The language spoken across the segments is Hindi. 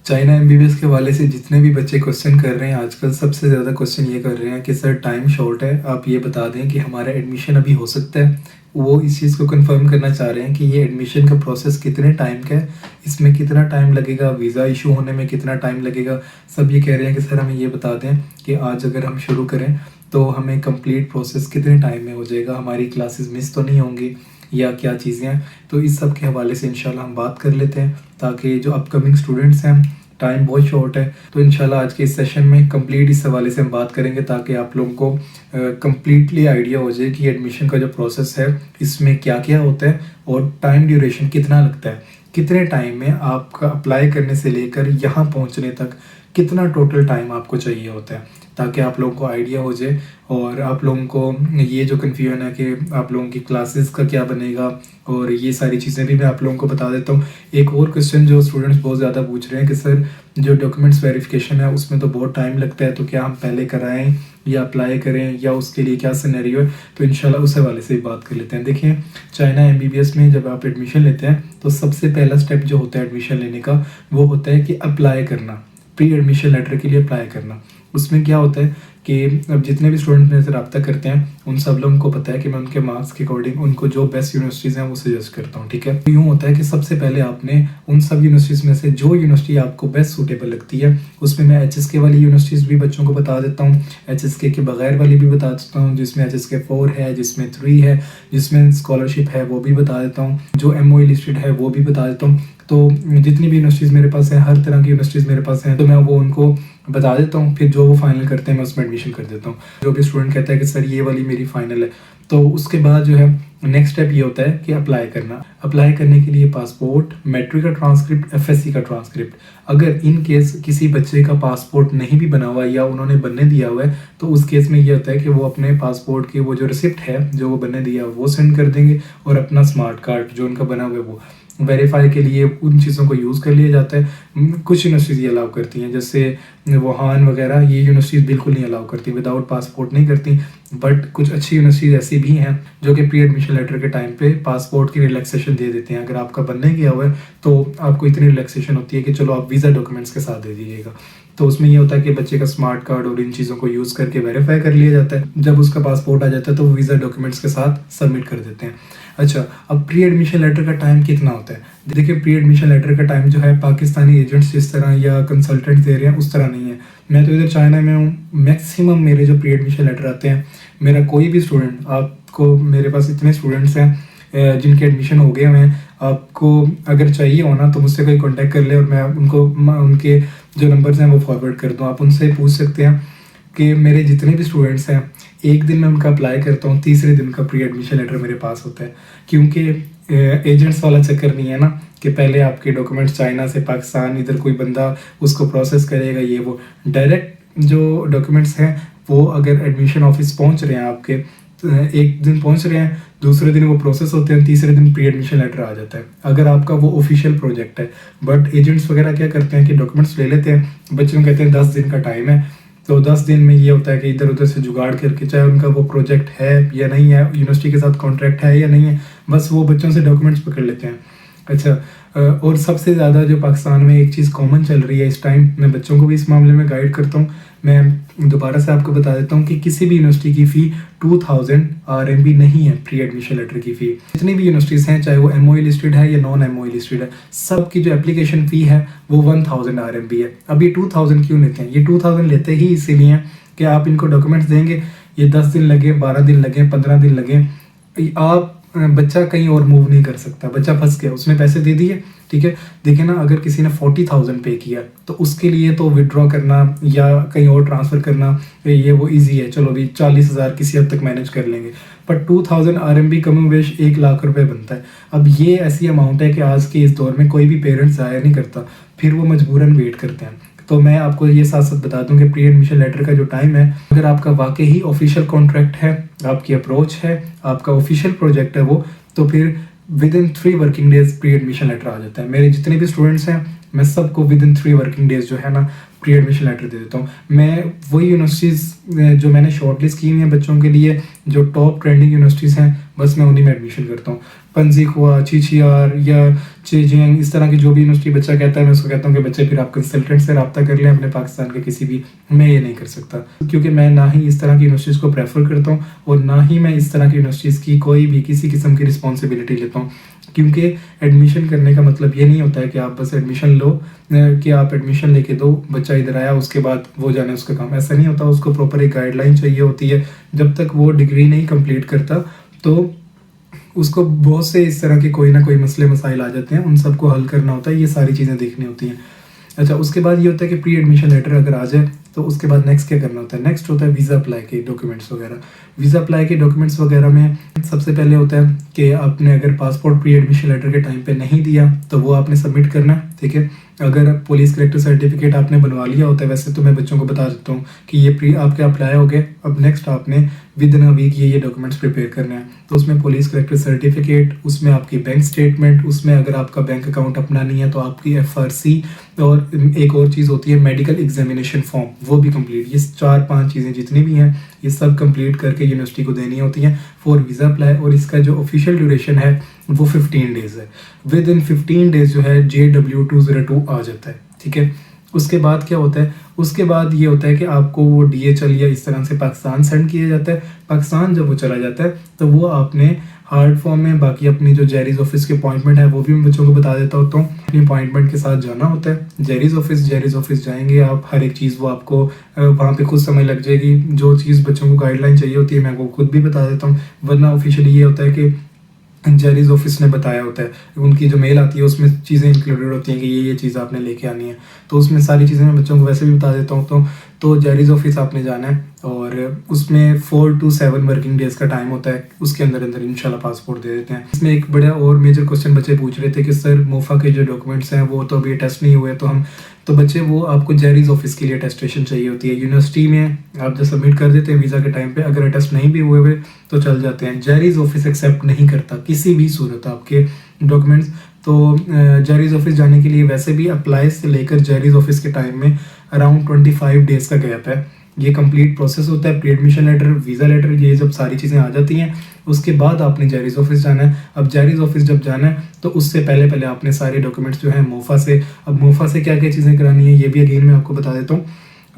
चाइना एमबीबीएस के हवाले से जितने भी बच्चे क्वेश्चन कर रहे हैं आजकल, सबसे ज़्यादा क्वेश्चन ये कर रहे हैं कि सर टाइम शॉर्ट है, आप ये बता दें कि हमारा एडमिशन अभी हो सकता है। वो इस चीज़ को कंफर्म करना चाह रहे हैं कि ये एडमिशन का प्रोसेस कितने टाइम का है, इसमें कितना टाइम लगेगा, वीज़ा इशू होने में कितना टाइम लगेगा। सब ये कह रहे हैं कि सर हमें ये बता दें कि आज अगर हम शुरू करें तो हमें कंप्लीट प्रोसेस कितने टाइम में हो जाएगा, हमारी क्लासेस मिस तो नहीं होंगी या क्या चीज़ें हैं। तो इस सब के हवाले से इंशाल्लाह हम बात कर लेते हैं, ताकि जो अपकमिंग स्टूडेंट्स हैं, टाइम बहुत शॉर्ट है, तो इंशाल्लाह आज के इस सेशन में कंप्लीट इस हवाले से हम बात करेंगे, ताकि आप लोगों को कंप्लीटली आइडिया हो जाए कि एडमिशन का जो प्रोसेस है इसमें क्या क्या होता है और टाइम ड्यूरेशन कितना लगता है, कितने टाइम में आपका अप्लाई करने से लेकर यहाँ पहुँचने तक कितना टोटल टाइम आपको चाहिए होता है, ताकि आप लोगों को आइडिया हो जाए और आप लोगों को ये जो कन्फ्यूजन है कि आप लोगों की क्लासेस का क्या बनेगा और ये सारी चीज़ें भी मैं आप लोगों को बता देता हूँ। एक और क्वेश्चन जो स्टूडेंट्स बहुत ज़्यादा पूछ रहे हैं कि सर जो डॉक्यूमेंट्स वेरिफिकेशन है उसमें तो बहुत टाइम लगता है, तो क्या हम पहले कराएं या अप्लाई करें या उसके लिए क्या सिनेरियो है, तो इंशाल्लाह उस हवाले से ही बात कर लेते हैं। देखिए, चाइना एमबीबीएस में जब आप एडमिशन लेते हैं तो सबसे पहला स्टेप जो होता है एडमिशन लेने का, वो होता है कि अप्लाई करना, प्री एडमिशन लेटर के लिए अप्लाई करना। उसमें क्या होता है कि अब जितने भी स्टूडेंट मेरे से रब्ता करते हैं उन सब लोगों को पता है कि मैं उनके मार्क्स के अकॉर्डिंग उनको जो बेस्ट यूनिवर्सिटीज़ हैं वो सजेस्ट करता हूँ, ठीक है। तो यूँ होता है कि सबसे पहले आपने उन सब यूनिवर्सिटीज़ में से जो यूनिवर्सिटी आपको बेस्ट सूटेबल लगती है, उसमें मैं HSK वाली यूनिवर्सिटीज़ भी बच्चों को बता देता हूँ, HSK के बगैर वाली भी बता देता हूँ, जिसमें HSK 4 है, जिसमें 3 है, जिसमें स्कॉलरशिप है वो भी बता देता हूँ, जो MOE लिस्टेड है वो भी बता देता हूँ। तो जितनी भी यूनिवर्सिटीज़ मेरे पास हैं, हर तरह की यूनिवर्सिटीज़ मेरे पास हैं, तो मैं वो उनको बता देता हूँ, फिर जो वो फाइनल करते हैं मैं उसमें एडमिशन कर देता हूँ। जो भी स्टूडेंट कहता है कि सर ये वाली मेरी फाइनल है, तो उसके बाद जो है नेक्स्ट स्टेप ये होता है कि अप्लाई करना। अप्लाई करने के लिए पासपोर्ट, मैट्रिक का ट्रांसक्रिप्ट, FSC का ट्रांसक्रिप्ट। अगर इन केस किसी बच्चे का पासपोर्ट नहीं भी बना हुआ या उन्होंने बनने दिया हुआ है, तो उस केस में ये होता है कि वो अपने पासपोर्ट की वो जो रिसिप्ट है जो वो बनने दिया वो सेंड कर देंगे, और अपना स्मार्ट कार्ड जो उनका बना हुआ है वो वेरीफाई के लिए उन चीज़ों को यूज़ कर लिया जाता है। कुछ यूनिवर्सिटीज़ ये अलाउ करती हैं, जैसे वुहान वगैरह, ये यूनिवर्सिटीज़ बिल्कुल नहीं अलाउ करती, विदाउट पासपोर्ट नहीं करती। बट कुछ अच्छी यूनिवर्सिटीज़ ऐसी भी हैं जो कि प्री एडमिशन लेटर के टाइम पे पासपोर्ट की रिलैक्सेशन दे देते हैं। अगर आपका बनने गया हुआ है तो आपको इतनी रिलैक्सेशन होती है कि चलो आप वीज़ा डॉक्यूमेंट्स के साथ दे दीजिएगा। तो उसमें ये होता है कि बच्चे का स्मार्ट कार्ड और इन चीज़ों को यूज़ करके वेरीफाई कर लिया जाता है। जब उसका पासपोर्ट आ जाता है तो वो वीज़ा डॉक्यूमेंट्स के साथ सबमिट कर देते हैं। अच्छा, अब प्री एडमिशन लेटर का टाइम कितना होता है? देखिए, प्री एडमिशन लेटर का टाइम जो है पाकिस्तानी एजेंट्स जिस तरह या कंसल्टेंट दे रहे हैं उस तरह नहीं है। मैं तो इधर चाइना में हूँ, मैक्सिमम मेरे जो प्री एडमिशन लेटर आते हैं, मेरा कोई भी स्टूडेंट, आपको मेरे पास इतने स्टूडेंट्स हैं जिनके एडमिशन हो गए हुए हैं, आपको अगर चाहिए हो ना तो मुझसे कोई कांटेक्ट कर ले और मैं उनके जो नंबर्स हैं वो फॉरवर्ड कर दूँ। आप उनसे पूछ सकते हैं कि मेरे जितने भी स्टूडेंट्स हैं, एक दिन में उनका अप्लाई करता हूँ, तीसरे दिन का प्री एडमिशन लेटर मेरे पास होता है। क्योंकि एजेंट्स वाला चक्कर नहीं है ना कि पहले आपके डॉक्यूमेंट्स चाइना से पाकिस्तान इधर कोई बंदा उसको प्रोसेस करेगा, ये वो। डायरेक्ट जो डॉक्यूमेंट्स हैं वो अगर एडमिशन ऑफिस पहुंच रहे हैं आपके, एक दिन पहुंच रहे हैं, दूसरे दिन वो प्रोसेस होते हैं, तीसरे दिन प्री एडमिशन लेटर आ जाता है, अगर आपका वो ऑफिशियल प्रोजेक्ट है। बट एजेंट्स वगैरह क्या करते हैं कि डॉक्यूमेंट्स ले लेते हैं, बच्चों को कहते हैं 10 दिन का टाइम है, तो 10 दिन में ये होता है कि इधर उधर से जुगाड़ करके, चाहे उनका वो प्रोजेक्ट है या नहीं है, यूनिवर्सिटी के साथ कॉन्ट्रैक्ट है या नहीं है, बस वो बच्चों से डॉक्यूमेंट्स पकड़ लेते हैं। अच्छा, और सबसे ज़्यादा जो पाकिस्तान में एक चीज़ कॉमन चल रही है इस टाइम, मैं बच्चों को भी इस मामले में गाइड करता हूँ। मैं दोबारा से आपको बता देता हूँ कि किसी भी यूनिवर्सिटी की फ़ी 2000 RMB नहीं है। प्री एडमिशन लेटर की फ़ी जितनी भी यूनिवर्सिटीज़ हैं, चाहे वो MOE लिस्टेड है या नॉन MOE लिस्टेड है, सब की जो एप्लीकेशन फ़ी है वो 1000 RMB है। अब ये 2000 क्यों लेते हैं? ये 2000 लेते ही इसीलिए हैं कि आप इनको डॉक्यूमेंट्स देंगे, ये 10 दिन लगे, 12 दिन लगे, 15 दिन लगे, आप बच्चा कहीं और मूव नहीं कर सकता, बच्चा फंस गया, उसने पैसे दे दिए, ठीक है। देखिए ना, अगर किसी ने 40,000 पे किया तो उसके लिए तो विड्रॉ करना या कहीं और ट्रांसफ़र करना ये वो इजी है, चलो भी 40,000 किसी हद तक मैनेज कर लेंगे। पर 2000 RMB कम वेश 1 लाख रुपए बनता है। अब ये ऐसी अमाउंट है कि आज के इस दौर में कोई भी पेरेंट्स ज़ाहिर नहीं करता, फिर वो मजबूरन वेट करते हैं। तो मैं आपको ये साथ साथ बता दूं कि प्री एडमिशन लेटर का जो टाइम है, अगर आपका वाकई ही ऑफिशियल कॉन्ट्रैक्ट है, आपकी अप्रोच है, आपका ऑफिशियल प्रोजेक्ट है वो, तो फिर within 3 working days pre admission letter आ जाता है। मेरे जितने भी स्टूडेंट्स हैं, मैं सबको विद इन 3 वर्किंग डेज जो है ना प्री एडमिशन लेटर दे देता हूँ। मैं वही यूनिवर्सिटीज़ जो मैंने शॉर्ट लिस्ट की हुई हैं बच्चों के लिए, जो टॉप ट्रेंडिंग यूनिवर्सिटीज़ हैं, बस मैं उन्हीं में एडमिशन करता हूँ। पनजीक हुआ, चीचियार या जेजिंग, इस तरह की जो भी यूनिवर्सिटी बच्चा कहता है, मैं उसको कहता हूँ कि बच्चे फिर आप कंसल्टेंट से रब्ता कर लें अपने पाकिस्तान के किसी भी। मैं ये नहीं कर सकता, क्योंकि मैं ना ही इस तरह की यूनिवर्सिटीज़ को प्रेफर करता हूँ और ना ही मैं इस तरह की यूनिवर्सिटीज़ की कोई भी किसी किस्म की रिस्पॉन्सिबिलिटी लेता हूँ। क्योंकि एडमिशन करने का मतलब ये नहीं होता है कि आप बस एडमिशन लो, कि आप एडमिशन लेके दो, बच्चा इधर आया उसके बाद वो जाने उसका काम, ऐसा नहीं होता। उसको प्रॉपर एक गाइडलाइन चाहिए होती है। जब तक वो डिग्री नहीं कंप्लीट करता तो उसको बहुत से इस तरह के कोई ना कोई मसले मसाइल आ जाते हैं, उन सबको हल करना होता है, ये सारी चीज़ें देखनी होती हैं। अच्छा, उसके बाद ये होता है कि प्री एडमिशन लेटर अगर आ जाए तो उसके बाद नेक्स्ट क्या करना होता है। नेक्स्ट होता है वीज़ा अप्लाई के डॉक्यूमेंट्स वगैरह। वीज़ा अप्लाई के डॉक्यूमेंट्स वगैरह में सबसे पहले होता है कि आपने अगर पासपोर्ट प्री एडमिशन लेटर के टाइम पे नहीं दिया तो वो आपने सबमिट करना है, ठीक है। अगर पुलिस करेक्टर सर्टिफिकेट आपने बनवा लिया होता है, वैसे तो मैं बच्चों को बता देता हूँ कि ये प्री आपके अप्लाई हो गए, अब नेक्स्ट आपने विद इन अ वीक ये डॉक्यूमेंट्स प्रिपेयर करने हैं। तो उसमें पुलिस करेक्टर सर्टिफिकेट, उसमें आपकी बैंक स्टेटमेंट, उसमें अगर आपका बैंक अकाउंट अपना नहीं है तो आपकी FRC, और एक और चीज़ होती है मेडिकल एग्जामिनेशन फॉर्म, वो भी कंप्लीट। ये 4-5 चीज़ें जितनी भी हैं ये सब कंप्लीट करके यूनिवर्सिटी को देनी होती हैं फॉर वीज़ा अप्लाई। और इसका जो ऑफिशियल ड्यूरेशन है वो 15 डेज़ है। विद इन 15 डेज़ जो है JW202 आ जाता है, ठीक है। उसके बाद क्या होता है, उसके बाद ये होता है कि आपको वो DHL या इस तरह से पाकिस्तान सेंड किया जाता है। पाकिस्तान जब वो चला जाता है तो वो आपने हार्ड फॉर्म में, बाकी अपनी जो जेरीज ऑफिस की अपॉइंटमेंट है वो भी मैं बच्चों को बता देता होता हूँ, अपनी अपॉइंटमेंट के साथ जाना होता है जेरीज ऑफिस जाएंगे आप, हर एक चीज़ वो आपको वहाँ पे खुद समझ लग जाएगी। जो चीज़ बच्चों को गाइडलाइन चाहिए होती है मैं वो खुद भी बता देता हूँ, वरना ऑफिशियली ये होता है कि जेरीज ऑफिस ने बताया होता है, उनकी जो मेल आती है उसमें चीज़ें इंक्लूडेड होती हैं कि ये चीज़ आपने लेके आनी है, तो उसमें सारी चीज़ें मैं बच्चों को वैसे भी बता देता हूँ। तो जेरीज ऑफिस आपने जाना है और उसमें 4 to 7 वर्किंग डेज़ का टाइम होता है, उसके अंदर अंदर इंशाल्लाह पासपोर्ट दे देते हैं। इसमें एक बड़ा और मेजर क्वेश्चन बच्चे पूछ रहे थे कि सर मोफा के जो डॉक्यूमेंट्स हैं वो तो अभी टेस्ट नहीं हुए, तो बच्चे वो आपको जेरीज ऑफिस के लिए टेस्टेशन चाहिए होती है। यूनिवर्सिटी में आप जब सबमिट कर देते हैं वीज़ा के टाइम पे, अगर टेस्ट नहीं भी हुए तो चल जाते हैं। जेरीज ऑफिस एक्सेप्ट नहीं करता किसी भी सूरत आपके डॉक्यूमेंट्स। तो जेरीज ऑफिस जाने के लिए वैसे भी अप्लाई से लेकर जेरीज ऑफिस के टाइम में अराउंड 25 डेज़ का गैप है। ये कंप्लीट प्रोसेस होता है, pre admission letter, visa letter, ये जब सारी चीज़ें आ जाती हैं उसके बाद आपने जेरीज ऑफिस जाना है। अब जेरीज ऑफिस जब जाना है तो उससे पहले आपने सारे डॉक्यूमेंट्स जो हैं मोफा से, अब मोफा से क्या क्या चीज़ें करानी है ये भी अगेन मैं आपको बता देता हूँ।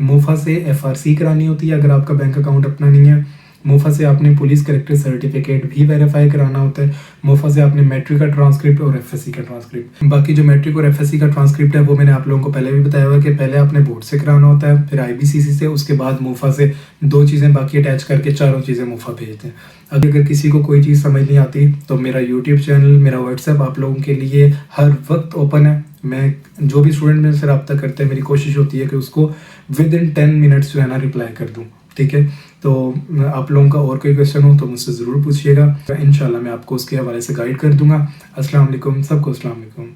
मोफा से FRC करानी होती है अगर आपका बैंक अकाउंट अपना नहीं है। मोफा से आपने पुलिस करेक्टर सर्टिफिकेट भी वेरीफाई कराना होता है। मोफा से आपने मैट्रिक का ट्रांसक्रिप्ट और FSC का ट्रांसक्रिप्ट, बाकी जो मैट्रिक और FSC का ट्रांसक्रिप्ट है वो मैंने आप लोगों को पहले भी बताया हुआ कि पहले आपने बोर्ड से कराना होता है, फिर IBCC से, उसके बाद मोफा से 2 चीज़ें बाकी अटैच करके 4 चीज़ें मोफा भेजते हैं। अगर किसी को कोई चीज़ समझ नहीं आती तो मेरा यूट्यूब चैनल, मेरा व्हाट्सएप आप लोगों के लिए हर वक्त ओपन है। मैं जो भी स्टूडेंट मेरे से रब्ता करते हैं मेरी कोशिश होती है कि उसको विद इन 10 मिनट्स जो है ना रिप्लाई कर दूँ, ठीक है। तो आप लोगों का और कोई क्वेश्चन हो तो मुझसे ज़रूर पूछिएगा, इंशाल्लाह मैं आपको उसके हवाले से गाइड कर दूंगा। अस्सलाम वालेकुम, सबको अस्सलाम वालेकुम।